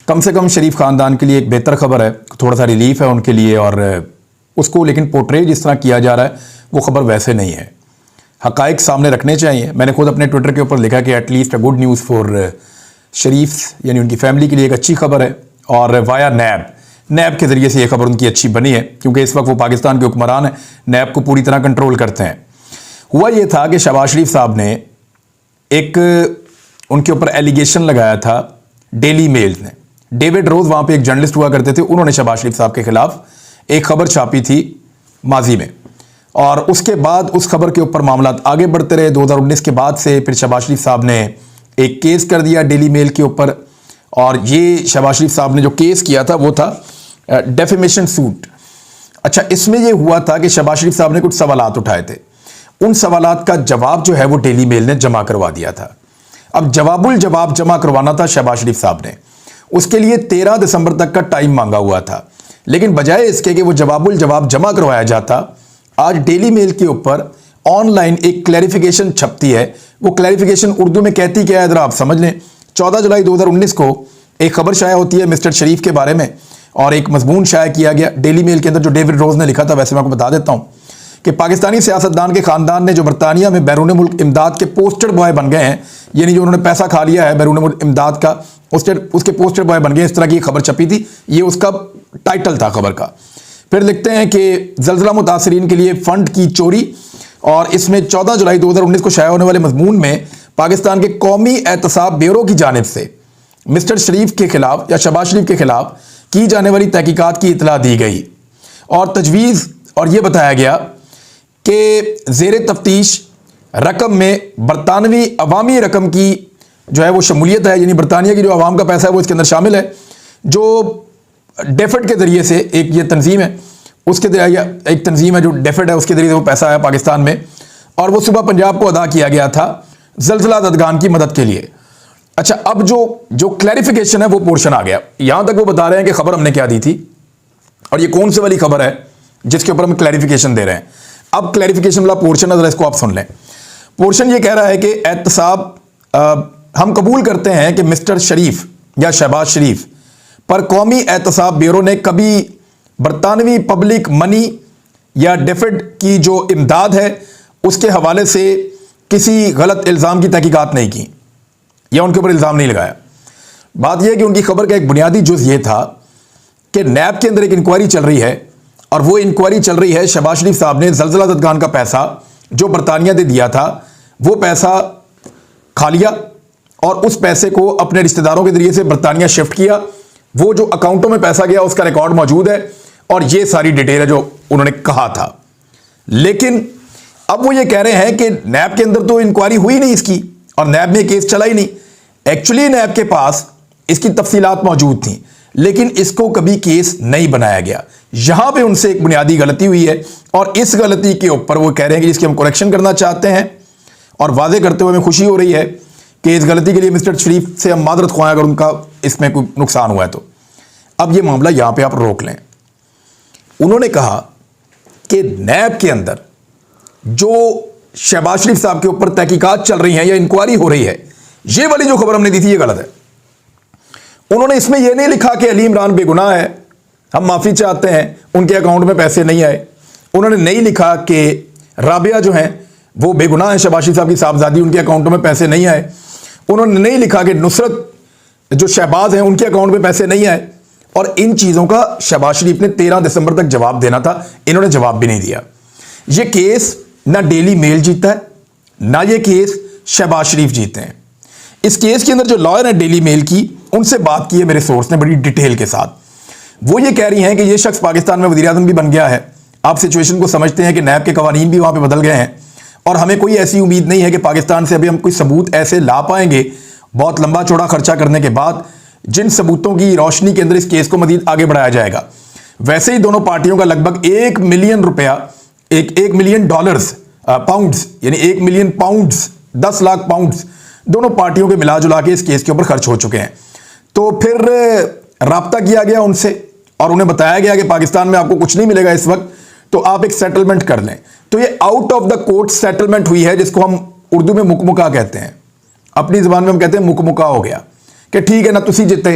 कम से कम शरीफ ख़ानदान के लिए एक बेहतर खबर है, थोड़ा सा रिलीफ है उनके लिए। और उसको लेकिन पोर्ट्रे जिस तरह किया जा रहा है वो खबर वैसे नहीं है। हक़ाइक़ सामने रखने चाहिए। मैंने खुद अपने ट्विटर के ऊपर लिखा कि at least a good news for Sharif, यानी उनकी फैमिली के लिए एक अच्छी खबर है। और वाया नैब के ज़रिए से ये खबर उनकी अच्छी बनी है, क्योंकि इस वक्त वो पाकिस्तान के हुक्मरान हैं, नैब को पूरी तरह कंट्रोल करते हैं। हुआ ये था कि शहबाज शरीफ साहब ने एक उनके ऊपर एलिगेशन लगाया था डेली मेल ने। डेविड रोज़ वहाँ पे एक जर्नलिस्ट हुआ करते थे, उन्होंने शहबाज शरीफ साहब के खिलाफ एक खबर छापी थी माजी में, और उसके बाद उस खबर के ऊपर मामला आगे बढ़ते रहे। 2019 के बाद से फिर शहबाज शरीफ साहब ने एक केस कर दिया डेली मेल के ऊपर, और ये शहबाज शरीफ साहब ने जो केस किया था वो था डेफेमेशन सूट। अच्छा, इसमें ये हुआ था कि शहबाज शरीफ साहब ने कुछ सवालात उठाए थे, उन सवालात का जवाब जो है वो डेली मेल ने जमा करवा दिया था। अब जवाबुल जवाब जमा करवाना था शहबाज शरीफ साहब ने, उसके लिए 13 दिसंबर तक का टाइम मांगा हुआ था। लेकिन बजाय इसके कि वो जवाबुल जवाब जमा करवाया जाता, आज डेली मेल के ऊपर ऑनलाइन एक क्लैरिफिकेशन छपती है। वो क्लैरिफिकेशन उर्दू में कहती क्या है, ज़रा आप समझ लें। 14 जुलाई 2019 को एक खबर शाया होती है मिस्टर शरीफ के बारे में, और एक मजमून शाया किया गया डेली मेल के अंदर जो डेविड रोज़ ने लिखा था। वैसे मैं आपको बता देता हूँ कि पाकिस्तानी सियासतदान के ख़ानदान ने जो बरतानिया में बैरून मुल्क इमदाद के पोस्टर बॉय बन गए हैं, यानी जो उन्होंने पैसा खा लिया है बैरून मुल्क इमदाद का, उसके पोस्टर बॉय बन गए, इस तरह की खबर छपी थी। ये उसका टाइटल था खबर का। फिर लिखते हैं कि ज़लज़ला मुतासरीन के लिए फ़ंड की चोरी, और इसमें 14 जुलाई 2019 को शाया होने वाले मजमून में पाकिस्तान के कौमी एहतसाब ब्यूरो की जानिब से मिस्टर शरीफ के खिलाफ या शहबाज शरीफ के खिलाफ की जाने वाली तहकीकात की इतला दी गई, और तजवीज़ और ये बताया गया कि ज़ेर तफ्तीश रकम में बरतानवी अवामी रकम की जो है वो शमूलियत है, यानी बरतानिया की जो अवाम का पैसा है वो इसके अंदर शामिल है। जो डेफेड के ज़रिए से एक ये तंजीम है, उसके एक तंजीम है जो डेफेड है, उसके ज़रिए से वो पैसा है पाकिस्तान में, और वो सुबह पंजाब को अदा किया गया था ज़लज़ला ज़दगान की मदद के लिए। अच्छा, अब जो क्लैरिफिकेशन है वो पोर्शन आ गया। यहाँ तक वो बता रहे हैं कि खबर हमने क्या दी थी, और ये कौन से वाली खबर है जिसके ऊपर हम क्लैरिफिकेशन दे रहे हैं। अब क्लैरिफिकेशन वाला पोर्शन है, इसको आप सुन लें। पोर्शन ये कह रहा है कि एहतसाब हम कबूल करते हैं कि मिस्टर शरीफ या शहबाज शरीफ पर कौमी एहतसाब ब्यूरो ने कभी बरतानवी पब्लिक मनी या डेफिड की जो इमदाद है उसके हवाले से किसी गलत इल्ज़ाम की तहकीकात नहीं की या उनके ऊपर इल्ज़ाम नहीं लगाया। बात यह है कि उनकी खबर का एक बुनियादी जुज़ ये था कि नैब के अंदर एक इंक्वायरी चल रही है, और वो इंक्वायरी चल रही है शहबाज शरीफ साहब ने ज़लज़ला ज़दगान का पैसा जो बरतानिया ने दिया था वो पैसा खा लिया, और उस पैसे को अपने रिश्तेदारों के ज़रिए से बरतानिया शिफ्ट किया। वो जो अकाउंटों में पैसा गया उसका रिकॉर्ड मौजूद है, और ये सारी डिटेल है जो उन्होंने कहा था। लेकिन अब वो ये कह रहे हैं कि नैब के अंदर तो इंक्वायरी हुई नहीं इसकी, और नैब में केस चला ही नहीं। एक्चुअली नैब के पास इसकी तफसीलात मौजूद थी, लेकिन इसको कभी केस नहीं बनाया गया। यहां पे उनसे एक बुनियादी गलती हुई है, और इस गलती के ऊपर वो कह रहे हैं कि जिसकी हम करेक्शन करना चाहते हैं, और वाजे करते हुए हमें खुशी हो रही है कि इस गलती के लिए मिस्टर शरीफ से हम मादरत ख्वाह अगर उनका इसमें कोई नुकसान हुआ है तो। अब ये मामला यहां पे आप रोक लें। उन्होंने कहा कि नैब के अंदर जो शहबाज शरीफ साहब के ऊपर तहकीकात चल रही हैं या इंक्वायरी हो रही है, ये वाली जो खबर हमने दी थी ये गलत है। उन्होंने इसमें यह नहीं लिखा कि अली इमरान बेगुनाह है, हम माफ़ी चाहते हैं, उनके अकाउंट में पैसे नहीं आए। उन्होंने नहीं लिखा कि राबिया जो हैं वो बेगुनाह है, शहबाज शरीफ साहब की साहबजादी, उनके अकाउंटों में पैसे नहीं आए। उन्होंने नहीं लिखा कि नुसरत जो शहबाज हैं उनके अकाउंट में पैसे नहीं आए। और इन चीज़ों का शहबाज शरीफ ने 13 दिसंबर तक जवाब देना था, इन्होंने जवाब भी नहीं दिया। ये केस ना डेली मेल जीता है, ना ये केस शहबाज शरीफ जीते हैं। इस केस के अंदर जो लॉयर है डेली मेल की, उनसे बात की है मेरे सोर्स ने बड़ी डिटेल के साथ। वो ये कह रही हैं कि ये शख्स पाकिस्तान में वज़ीर आज़म भी बन गया है। आप सिचुएशन को समझते हैं कि नैब के कवानीन भी वहाँ पे बदल गए हैं, और हमें कोई ऐसी उम्मीद नहीं है कि पाकिस्तान से अभी हम कोई सबूत ऐसे ला पाएंगे बहुत लंबा चौड़ा खर्चा करने के बाद, जिन सबूतों की रोशनी के अंदर इस केस को मज़ीद आगे बढ़ाया जाएगा। वैसे ही दोनों पार्टियों का लगभग 1 मिलियन रुपया, 1 मिलियन डॉलर्स, पाउंड्स, यानी 1 मिलियन पाउंड्स, 10 लाख पाउंड्स दोनों पार्टियों के मिला जुला के इस केस के ऊपर खर्च हो चुके हैं। तो फिर राब्ता किया गया उनसे, और उन्हें बताया गया कि पाकिस्तान में आपको कुछ नहीं मिलेगा इस वक्त, तो आप एक सेटलमेंट कर लें। तो ये out of the court settlement हुई है, जिसको हम उर्दू में मुकमुका कहते हैं, अपनी ज़बान में हम कहते हैं मुकमुका हो गया कि ठीक है ना, तुसी जिते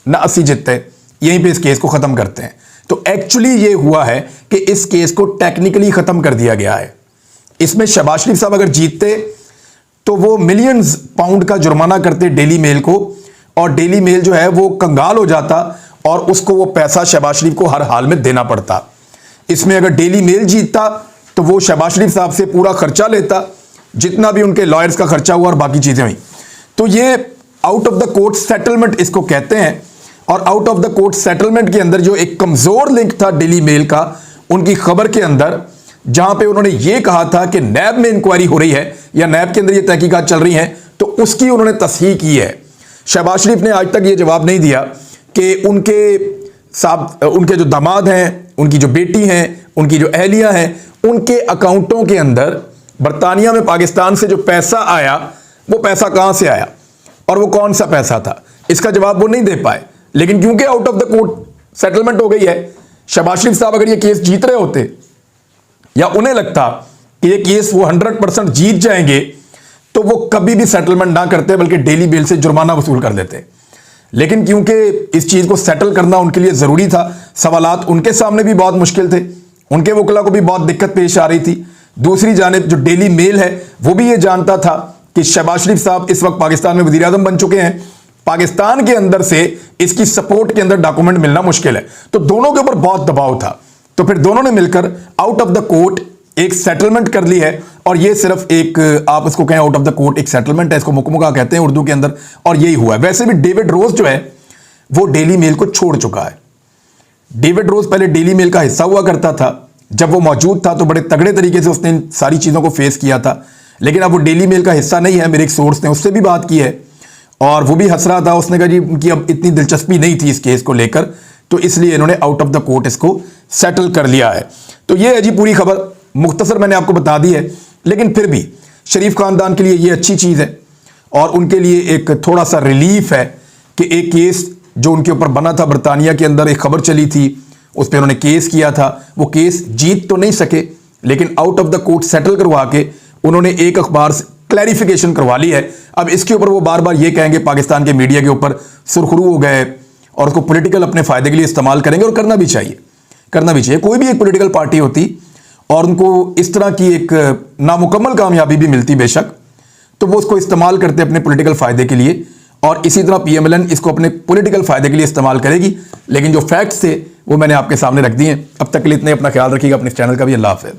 نہ 80 جیتتے, یہیں پہ اس کیس کو ختم کرتے ہیں. تو ایکچولی یہ ہوا ہے کہ اس کیس کو ٹیکنیکلی ختم کر دیا گیا ہے. اس میں شہباز شریف صاحب اگر جیتتے تو وہ ملینز پاؤنڈ کا جرمانہ کرتے ڈیلی میل کو, اور ڈیلی میل جو ہے وہ کنگال ہو جاتا اور اس کو وہ پیسہ شہباز شریف کو ہر حال میں دینا پڑتا. اس میں اگر ڈیلی میل جیتتا تو وہ شہباز شریف صاحب سے پورا خرچہ لیتا, جتنا بھی ان کے لائرز کا خرچہ ہوا اور باقی چیزیں ہوئی. تو یہ out of the court settlement اس کو کہتے ہیں. اور out of the court settlement کے اندر جو ایک کمزور لنک تھا ڈیلی میل کا ان کی خبر کے اندر, جہاں پہ انہوں نے یہ کہا تھا کہ نیب میں انکوائری ہو رہی ہے یا نیب کے اندر یہ تحقیقات چل رہی ہیں, تو اس کی انہوں نے تصحیح کی ہے. شہباز شریف نے آج تک یہ جواب نہیں دیا کہ ان کے جو داماد ہیں, ان کی جو بیٹی ہیں, ان کی جو اہلیہ ہیں, ان کے اکاؤنٹوں کے اندر برطانیہ میں پاکستان سے جو پیسہ آیا وہ پیسہ کہاں سے آیا اور وہ کون سا پیسہ تھا. اس کا جواب وہ نہیں دے پائے. لیکن کیونکہ out of the court settlement ہو گئی ہے, شہباز شریف صاحب اگر یہ کیس جیت رہے ہوتے یا انہیں لگتا کہ یہ کیس وہ 100% جیت جائیں گے تو وہ کبھی بھی سیٹلمنٹ نہ کرتے بلکہ ڈیلی بیل سے جرمانہ وصول کر دیتے. لیکن کیونکہ اس چیز کو سیٹل کرنا ان کے لیے ضروری تھا, سوالات ان کے سامنے بھی بہت مشکل تھے, ان کے وکلا کو بھی بہت دقت پیش آ رہی تھی. دوسری جانب جو ڈیلی میل ہے وہ بھی یہ جانتا تھا کہ شہباز شریف صاحب اس وقت پاکستان میں وزیر اعظم بن چکے ہیں, پاکستان کے اندر سے اس کی سپورٹ کے اندر ڈاکومنٹ ملنا مشکل ہے. تو دونوں کے اوپر بہت دباؤ تھا. تو پھر دونوں نے مل کر آؤٹ آف دا کورٹ ایک سیٹلمنٹ کر لی ہے, اور یہ صرف ایک, آپ اس کو کہیں آؤٹ آف دا کورٹ ایک سیٹلمنٹ ہے, اس کو مکمکہ کہتے ہیں اردو کے اندر, اور یہی ہوا ہے. ویسے بھی ڈیوڈ روز جو ہے وہ ڈیلی میل کو چھوڑ چکا ہے. ڈیوڈ روز پہلے ڈیلی میل کا حصہ ہوا کرتا تھا, جب وہ موجود تھا تو بڑے تگڑے طریقے سے اس نے ان ساری چیزوں کو فیس کیا تھا. لیکن اب وہ ڈیلی میل کا حصہ نہیں ہے. میرے ایک سورس نے اس سے بھی بات کی ہے اور وہ بھی ہنس رہا تھا. اس نے کہا جی ان کی اب اتنی دلچسپی نہیں تھی اس کیس کو لے کر, تو اس لیے انہوں نے آؤٹ آف دا کورٹ اس کو سیٹل کر لیا ہے. تو یہ ہے جی پوری خبر, مختصر میں نے آپ کو بتا دی ہے. لیکن پھر بھی شریف خاندان کے لیے یہ اچھی چیز ہے اور ان کے لیے ایک تھوڑا سا ریلیف ہے کہ ایک کیس جو ان کے اوپر بنا تھا, برطانیہ کے اندر ایک خبر چلی تھی, اس پہ انہوں نے کیس کیا تھا, وہ کیس جیت تو نہیں سکے لیکن out of the court settle کروا کے انہوں نے ایک اخبار سے کلیریفیکیشن کروا لی ہے. اب اس کے اوپر وہ بار بار یہ کہیں گے, پاکستان کے میڈیا کے اوپر سرخرو ہو گئے اور اس کو پولیٹیکل اپنے فائدے کے لیے استعمال کریں گے, اور کرنا بھی چاہیے, کرنا بھی چاہیے. کوئی بھی ایک پولیٹیکل پارٹی ہوتی اور ان کو اس طرح کی ایک نامکمل کامیابی بھی ملتی بے شک, تو وہ اس کو استعمال کرتے اپنے پولیٹیکل فائدے کے لیے, اور اسی طرح پی ایم ایل این اس کو اپنے پولیٹیکل فائدے کے لیے استعمال کرے گی. لیکن جو فیکٹس تھے وہ میں نے آپ کے سامنے رکھ دیے ہیں. اب تک کے لیے اتنے, اپنا خیال رکھیے گا, اپنے چینل کا بھی. اللہ حافظ.